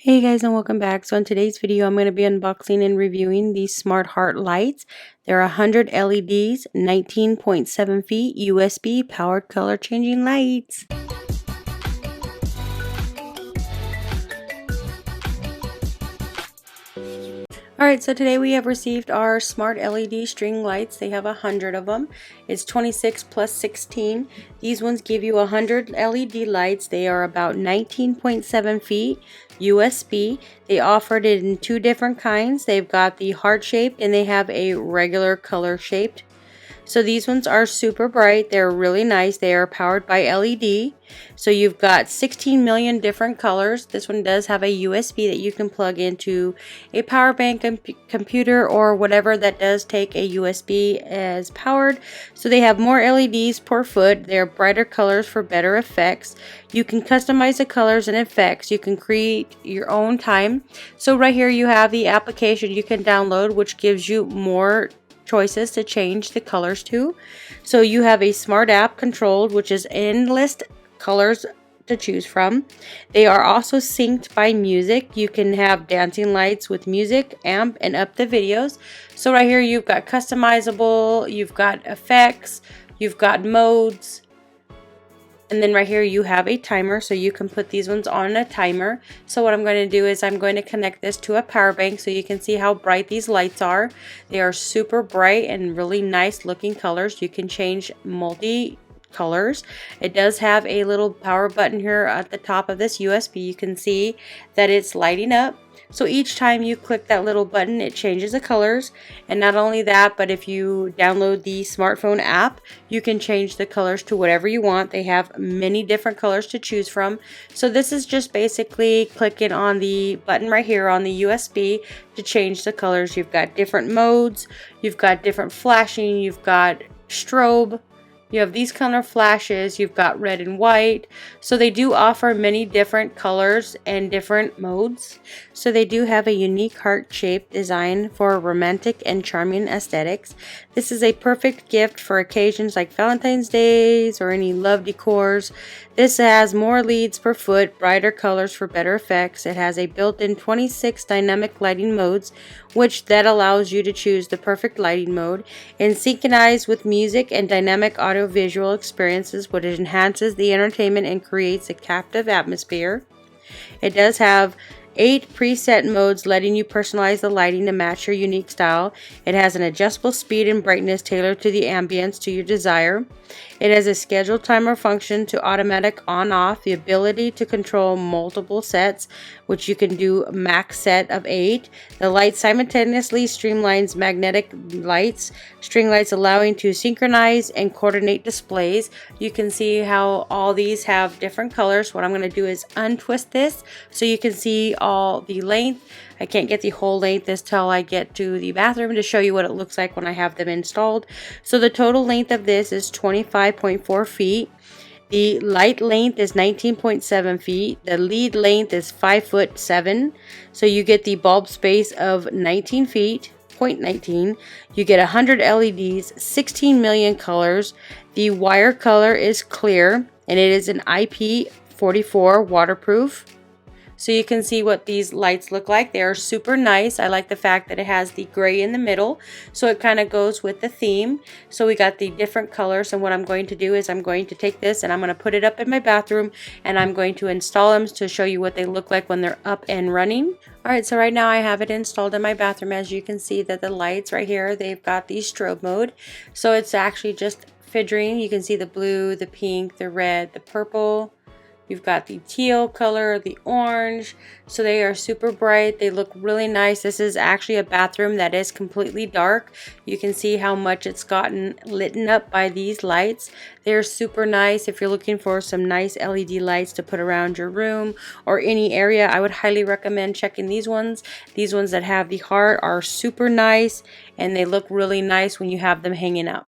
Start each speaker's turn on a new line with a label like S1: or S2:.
S1: Hey guys, and welcome back. So in today's video I'm going to be unboxing and reviewing these smart heart lights. They're 100 LEDs, 19.7 feet, USB powered color changing lights. Alright, so today we have received our smart LED string lights. They have 100 of them. It's 26 plus 16. These ones give you 100 LED lights. They are about 19.7 feet USB. They offered it in two different kinds. They've got the heart shaped and they have a regular color shaped. So these ones are super bright. They're really nice. They are powered by LED. So you've got 16 million different colors. This one does have a USB that you can plug into a power bank, computer, or whatever that does take a USB as powered. So they have more LEDs per foot. They're brighter colors for better effects. You can customize the colors and effects. You can create your own time. So right here you have the application you can download, which gives you more choices to change the colors to. So you have a smart app controlled, which is endless colors to choose from. They are also synced by music. You can have dancing lights with music, amp, and up the videos. So right here you've got customizable, you've got effects, you've got modes. And then right here you have a timer, so you can put these ones on a timer. So what I'm going to do is I'm going to connect this to a power bank so you can see how bright these lights are. They are super bright and really nice looking colors. You can change multi colors. It does have a little power button here at the top of this USB. You can see that it's lighting up. So each time you click that little button, it changes the colors. And not only that, but if you download the smartphone app, you can change the colors to whatever you want. They have many different colors to choose from. So this is just basically clicking on the button right here on the USB to change the colors. You've got different modes, you've got different flashing, you've got strobe. You have these color flashes, you've got red and white. So they do offer many different colors and different modes. So they do have a unique heart-shaped design for romantic and charming aesthetics. This is a perfect gift for occasions like Valentine's Days or any love decors. This has more leads per foot, brighter colors for better effects. It has a built-in 26 dynamic lighting modes, which that allows you to choose the perfect lighting mode and synchronize with music and dynamic audio-visual experiences, which enhances the entertainment and creates a captive atmosphere. It does have 8 preset modes letting you personalize the lighting to match your unique style. It has an adjustable speed and brightness tailored to the ambience to your desire. It has a scheduled timer function to automatic on-off, the ability to control multiple sets, which you can do a max set of 8. The light simultaneously streamlines magnetic lights, string lights allowing to synchronize and coordinate displays. You can see how all these have different colors. What I'm going to do is untwist this so you can see all the length. I can't get the whole length until I get to the bathroom to show you what it looks like when I have them installed. So the total length of this is 25.4 feet. The light length is 19.7 feet. The lead length is 5'7". So you get the bulb space of 19 feet. 0.19. You get 100 LEDs, 16 million colors. The wire color is clear and it is an IP44 waterproof. So you can see what these lights look like. They are super nice. I like the fact that it has the gray in the middle, so it kind of goes with the theme. So we got the different colors, and what I'm going to do is I'm going to take this and I'm going to put it up in my bathroom and I'm going to install them to show you what they look like when they're up and running. Alright, so right now I have it installed in my bathroom. As you can see that the lights right here, they've got the strobe mode. So it's actually just fidgeting. You can see the blue, the pink, the red, the purple. You've got the teal color, the orange. So they are super bright. They look really nice. This is actually a bathroom that is completely dark. You can see how much it's gotten lit up by these lights. They're super nice. If you're looking for some nice LED lights to put around your room or any area, I would highly recommend checking these ones. These ones that have the heart are super nice and they look really nice when you have them hanging up.